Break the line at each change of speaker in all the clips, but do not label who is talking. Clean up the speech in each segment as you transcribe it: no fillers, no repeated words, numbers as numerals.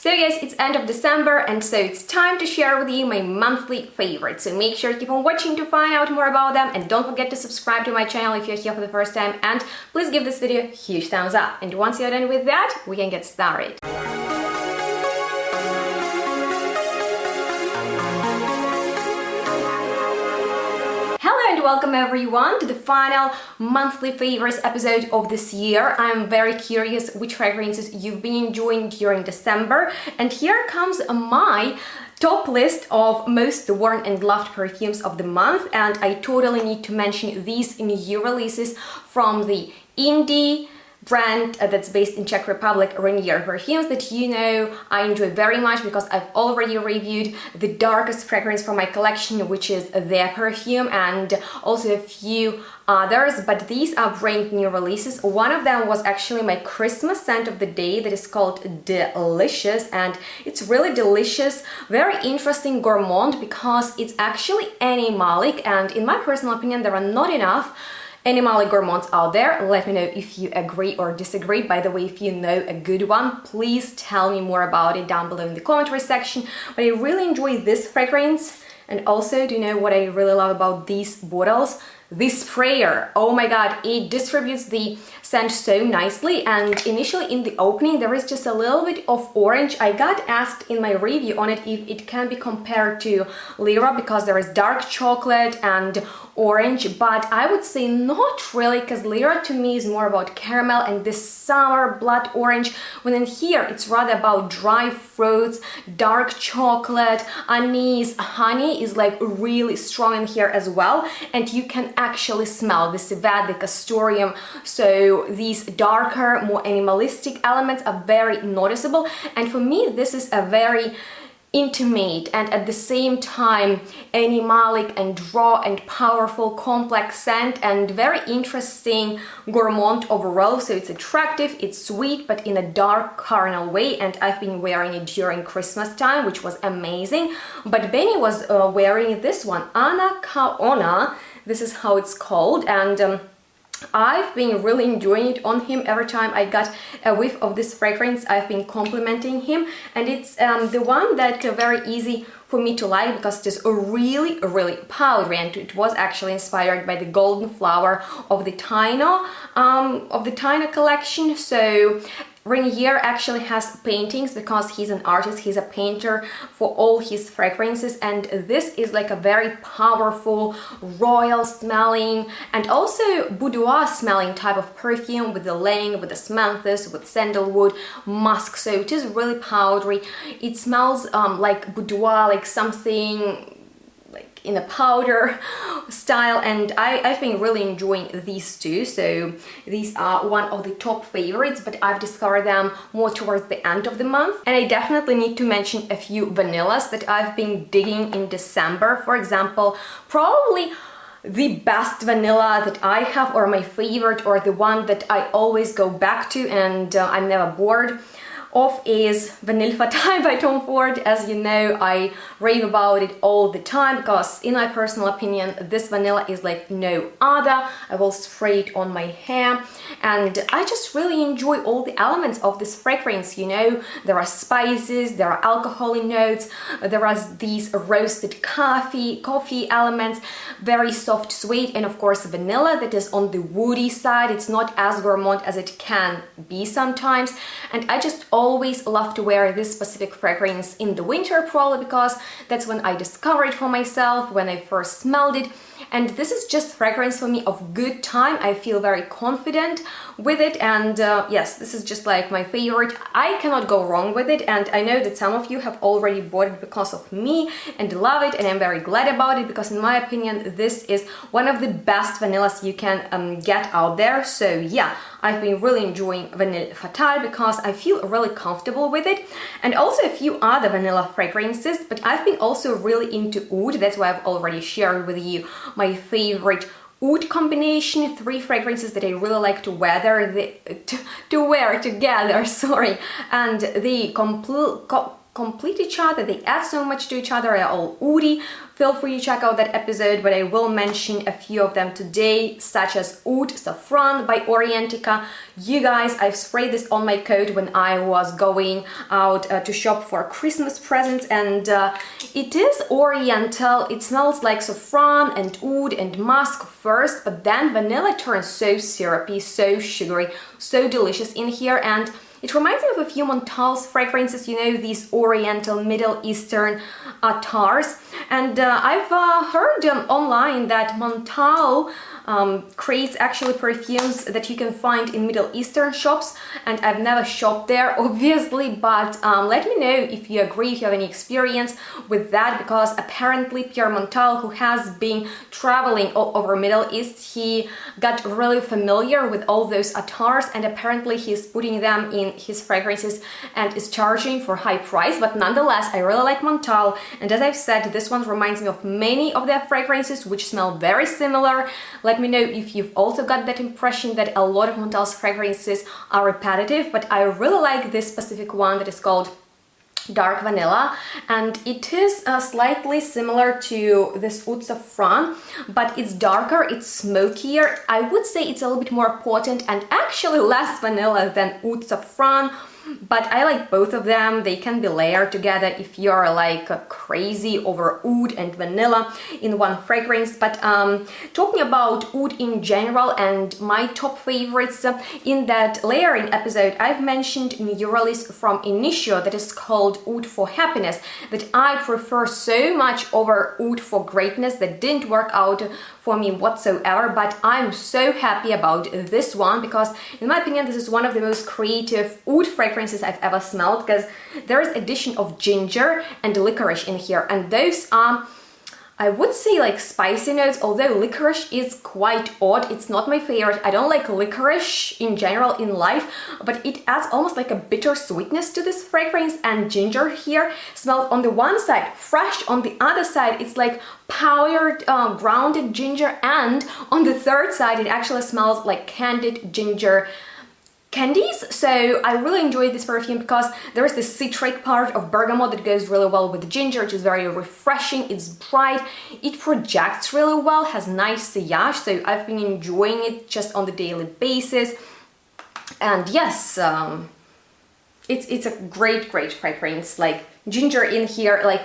So guys, it's end of December and so it's time to share with you my monthly favorites. So make sure to keep on watching to find out more about them, and don't forget to subscribe to my channel if you're here for the first time, and please give this video a huge thumbs up. And once you're done with that, we can get started. And welcome everyone to the final monthly favorites episode of this year. I'm very curious which fragrances you've been enjoying during December, and here comes my top list of most worn and loved perfumes of the month. And I totally need to mention these new releases from the indie brand that's based in Czech Republic, Renier perfumes, that you know I enjoy very much because I've already reviewed the darkest fragrance from my collection, which is their perfume, and also a few others, but these are brand new releases. One of them was actually my Christmas scent of the day that is called Delicious, and it's really delicious, very interesting gourmand because it's actually animalic, and in my personal opinion there are not enough animalic gourmands out there. Let me know if you agree or disagree. By the way, if you know a good one, please tell me more about it down below in the commentary section. But I really enjoy this fragrance, and also, do you know what I really love about these bottles? This sprayer, oh my god, it distributes the scent so nicely. And initially in the opening there is just a little bit of orange. I got asked in my review on it if it can be compared to Lyra because there is dark chocolate and orange, but I would say not really, because Lyra to me is more about caramel and this sour blood orange, when in here it's rather about dry fruits, dark chocolate, anise, honey is like really strong in here as well, and you can actually smell the civet, the castoreum. So these darker, more animalistic elements are very noticeable, and for me this is a very intimate and at the same time animalic and raw and powerful complex scent, and very interesting gourmand overall. So it's attractive, it's sweet, but in a dark carnal way, and I've been wearing it during Christmas time, which was amazing. But Benny was wearing this one, Anacaona, this is how it's called, and I've been really enjoying it on him. Every time I got a whiff of this fragrance, I've been complimenting him, and it's the one that very easy for me to like because it is really powdery, and it was actually inspired by the golden flower of the Taino collection. So Renier actually has paintings because he's an artist, he's a painter for all his fragrances, and this is like a very powerful, royal smelling and also boudoir smelling type of perfume with the laying, with the smanthus, with sandalwood, musk. So it is really powdery. It smells like boudoir, like something like in a powder style, and I've been really enjoying these two. So these are one of the top favorites, but I've discovered them more towards the end of the month. And I definitely need to mention a few vanillas that I've been digging in December. For example, probably the best vanilla that I have, or my favorite, or the one that I always go back to and I'm never bored of, is Vanille Fatale by Tom Ford. As you know, I rave about it all the time because in my personal opinion this vanilla is like no other. I will spray it on my hair, and I just really enjoy all the elements of this fragrance. You know, there are spices, there are alcoholic notes, there are these roasted coffee elements, very soft sweet, and of course vanilla that is on the woody side. It's not as gourmand as it can be sometimes, and I just always love to wear this specific fragrance in the winter, probably because that's when I discovered it for myself, when I first smelled it. And this is just fragrance for me of good time. I feel very confident with it, and yes, this is just like my favorite. I cannot go wrong with it, and I know that some of you have already bought it because of me and love it, and I'm very glad about it because in my opinion this is one of the best vanillas you can get out there. So yeah, I've been really enjoying Vanille Fatale because I feel really comfortable with it, and also a few other vanilla fragrances. But I've been also really into Oud. That's why I've already shared with you my favorite Oud combination, 3 fragrances that I really like to wear together, sorry. And the complete each other, they add so much to each other, they're all oody. Feel free to check out that episode, but I will mention a few of them today, such as Oud Saffron by Orientica. You guys, I've sprayed this on my coat when I was going out to shop for Christmas presents, and it is oriental. It smells like saffron and oud and musk first, but then vanilla turns so syrupy, so sugary, so delicious in here, and it reminds me of a few Montal's fragrances, you know, these oriental Middle Eastern tars. And I've heard online that Montal creates actually perfumes that you can find in Middle Eastern shops, and I've never shopped there obviously, but let me know if you agree, if you have any experience with that, because apparently Pierre Montal, who has been traveling all over Middle East, he got really familiar with all those attars, and apparently he's putting them in his fragrances and is charging for high price. But nonetheless, I really like Montal, and as I've said, this one reminds me of many of their fragrances which smell very similar. Let me know if you've also got that impression that a lot of Montal's fragrances are repetitive, but I really like this specific one that is called Dark Vanilla, and it is slightly similar to this Oud Saffron, but it's darker, it's smokier. I would say it's a little bit more potent and actually less vanilla than Oud Saffron, but I like both of them. They can be layered together if you're like crazy over oud and vanilla in one fragrance. But talking about oud in general and my top favorites, in that layering episode I've mentioned new release from Initio that is called Oud for Happiness, that I prefer so much over Oud for Greatness, that didn't work out for me whatsoever, but I'm so happy about this one because in my opinion this is one of the most creative oud fragrances I've ever smelled, because there is addition of ginger and licorice in here, and those are, I would say, like spicy notes, although licorice is quite odd. It's not my favorite. I don't like licorice in general in life, but it adds almost like a bitter sweetness to this fragrance, and ginger here smells on the one side fresh, on the other side it's like powdered grounded ginger, and on the third side it actually smells like candied ginger candies. So I really enjoyed this perfume because there is this citric part of bergamot that goes really well with the ginger, which is very refreshing. It's bright, it projects really well, has nice sillage, so I've been enjoying it just on the daily basis. And yes, it's a great fragrance. Like ginger in here, like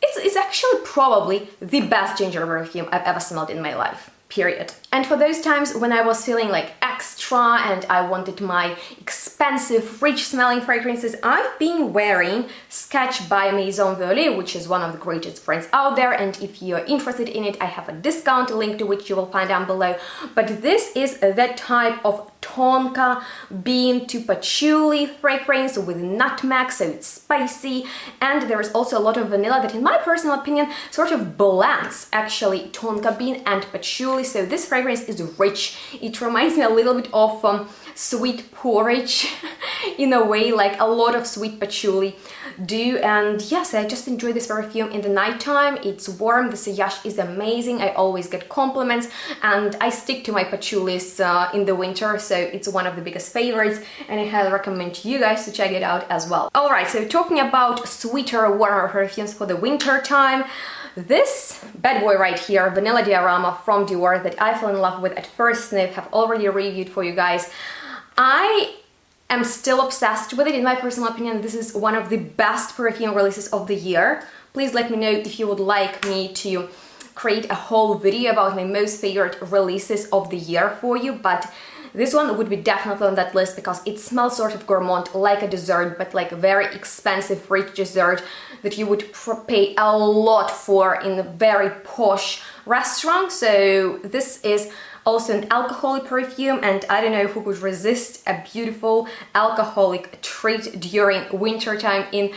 it's actually probably the best ginger perfume I've ever smelled in my life, period. And for those times when I was feeling like extra and I wanted my expensive, rich smelling fragrances, I've been wearing Sketch by Maison, which is one of the greatest brands out there, and if you're interested in it, I have a discount link to which you will find down below. But this is that type of tonka bean to patchouli fragrance with nutmeg, so it's spicy, and there is also a lot of vanilla that in my personal opinion sort of blends actually tonka bean and patchouli. So this fragrance is rich. It reminds me a little bit of sweet porridge in a way, like a lot of sweet patchouli do. And yes, I just enjoy this perfume in the nighttime. It's warm, the sillage is amazing, I always get compliments, and I stick to my patchoulis in the winter, so it's one of the biggest favorites, and I highly recommend you guys to check it out as well. Alright, so talking about sweeter, warmer perfumes for the winter time, this bad boy right here, Vanilla Diorama from Dior, that I fell in love with at first sniff, have already reviewed for you guys. I am still obsessed with it. In my personal opinion, this is one of the best perfume releases of the year. Please let me know if you would like me to create a whole video about my most favorite releases of the year for you, but this one would be definitely on that list because it smells sort of gourmand, like a dessert, but like a very expensive, rich dessert that you would pay a lot for in a very posh restaurant. So this is also an alcoholic perfume, and I don't know who could resist a beautiful alcoholic treat during winter time in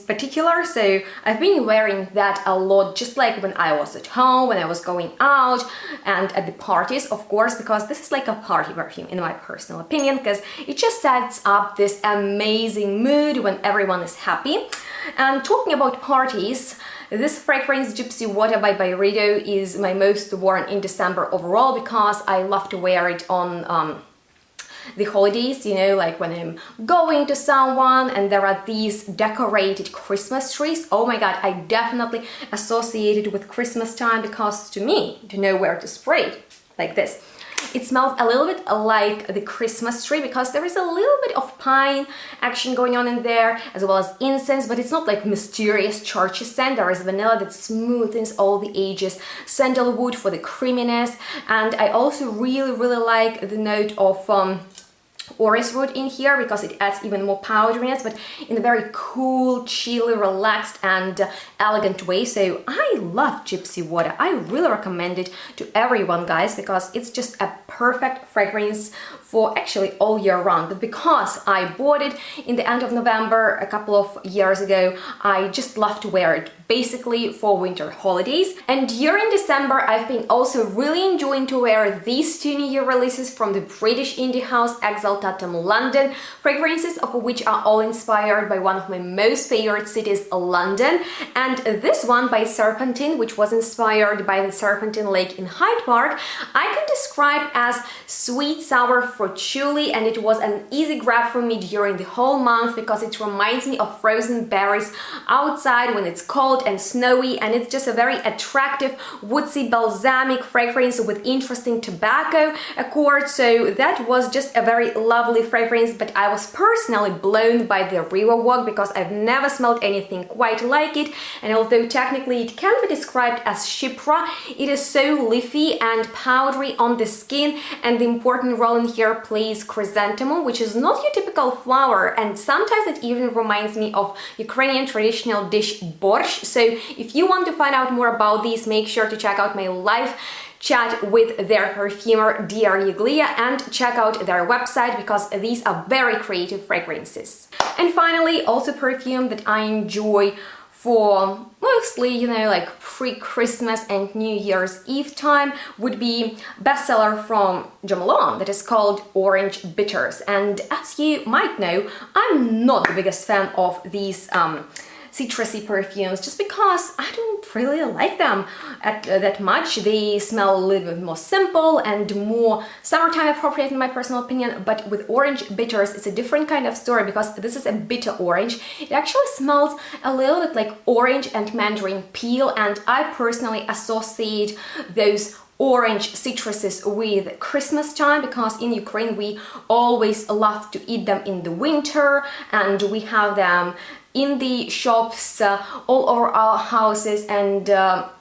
particular. So I've been wearing that a lot, just like when I was at home, when I was going out, and at the parties, of course, because this is like a party perfume in my personal opinion, because it just sets up this amazing mood when everyone is happy. And talking about parties, this fragrance, Gypsy Water by Byredo, is my most worn in December overall because I love to wear it on the holidays, you know, like when I'm going to someone and there are these decorated Christmas trees. Oh my god, I definitely associate it with Christmas time, because to me, to know where to spray it, like this. It smells a little bit like the Christmas tree, because there is a little bit of pine action going on in there, as well as incense, but it's not like mysterious churchy scent. There is vanilla that smoothens all the edges, sandalwood for the creaminess, and I also really like the note of orris root in here, because it adds even more powderiness, but in a very cool, chilly, relaxed and elegant way. So I love Gypsy water. I really recommend it to everyone, guys, because it's just a perfect fragrance for actually all year round. But because I bought it in the end of November a couple of years ago, I just love to wear it basically for winter holidays. And during December, I've been also really enjoying to wear these two new year releases from the British indie house Exaltatum London, fragrances of which are all inspired by one of my most favorite cities, London. And this one by Serpentine, which was inspired by the Serpentine Lake in Hyde Park, I can describe as sweet, sour, patchouli, and it was an easy grab for me during the whole month, because it reminds me of frozen berries outside when it's cold and snowy, and it's just a very attractive woodsy balsamic fragrance with interesting tobacco accord. So that was just a very lovely fragrance, but I was personally blown by the river walk, because I've never smelled anything quite like it. And although technically it can be described as chypre, it is so leafy and powdery on the skin, and the important role in here plays chrysanthemum, which is not your typical flower, and sometimes it even reminds me of Ukrainian traditional dish borscht. So if you want to find out more about these, make sure to check out my live chat with their perfumer DIOR and check out their website, because these are very creative fragrances. And finally, also perfume that I enjoy for mostly, you know, like pre-Christmas and New Year's Eve time would be bestseller from Malone that is called Orange Bitters. And as you might know, I'm not the biggest fan of these citrusy perfumes, just because I don't really like them that much. They smell a little bit more simple and more summertime appropriate in my personal opinion. But with Orange Bitters, it's a different kind of story, because this is a bitter orange. It actually smells a little bit like orange and mandarin peel, and I personally associate those orange citruses with Christmas time, because in Ukraine we always love to eat them in the winter, and we have them in the shops all over our houses, and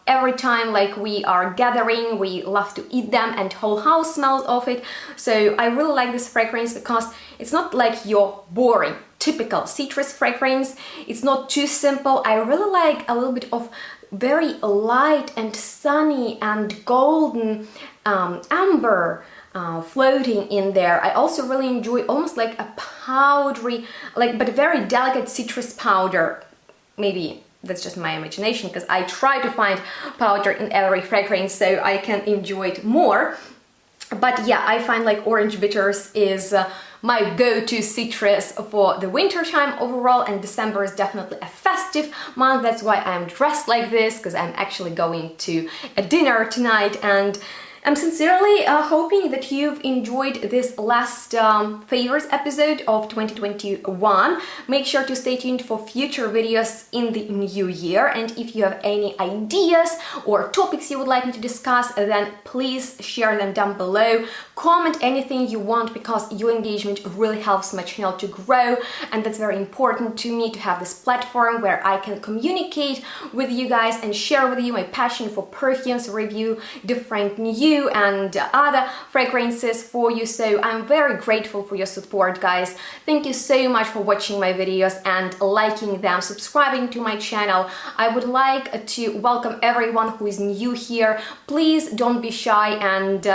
every time like we are gathering, we love to eat them, and whole house smells of it. So I really like this fragrance, because it's not like your boring typical citrus fragrance. It's not too simple. I really like a little bit of very light and sunny and golden amber floating in there. I also really enjoy almost like a powdery, like, but very delicate citrus powder. Maybe that's just my imagination, because I try to find powder in every fragrance so I can enjoy it more. But yeah, I find like Orange Bitters is my go-to citrus for the winter time overall, and December is definitely a festive month. That's why I'm dressed like this, because I'm actually going to a dinner tonight, and I'm sincerely hoping that you've enjoyed this last favorites episode of 2021. Make sure to stay tuned for future videos in the new year, and if you have any ideas or topics you would like me to discuss, then please share them down below. Comment anything you want, because your engagement really helps my channel to grow, and that's very important to me, to have this platform where I can communicate with you guys and share with you my passion for perfumes, review different new and other fragrances for you. So I'm very grateful for your support, guys. Thank you so much for watching my videos and liking them, subscribing to my channel. I would like to welcome everyone who is new here. Please don't be shy and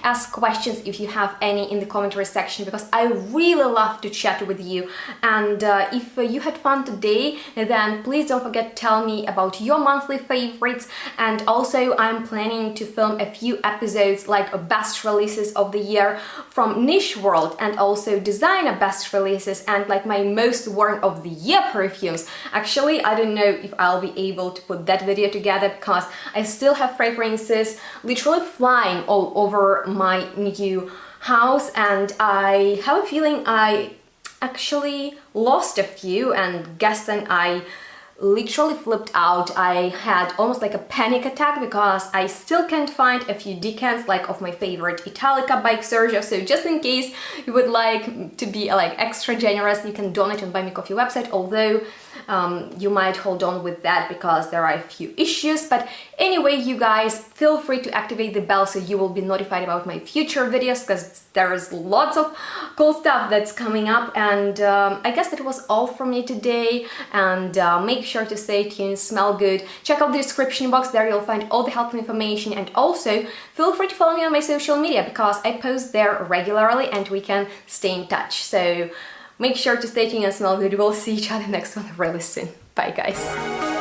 ask questions if you have any in the commentary section, because I really love to chat with you. And if you had fun today, then please don't forget to tell me about your monthly favorites. And also I'm planning to film a few episodes like best releases of the year from niche world, and also designer best releases, and like my most worn of the year perfumes. Actually, I don't know if I'll be able to put that video together, because I still have fragrances literally flying all over my new house, and I have a feeling I actually lost a few, and guess then I literally flipped out. I had almost like a panic attack because I still can't find a few decants like of my favorite Italica by Sergio. So just in case you would like to be like extra generous, you can donate on Buy Me Coffee website, although you might hold on with that because there are a few issues. But anyway, you guys, feel free to activate the bell so you will be notified about my future videos, because there is lots of cool stuff that's coming up. And I guess that was all from me today, and make sure to stay tuned, smell good. Check out the description box, there you'll find all the helpful information, and also feel free to follow me on my social media because I post there regularly and we can stay in touch. So make sure to stay tuned and smell good. We'll see each other next one really soon. Bye guys.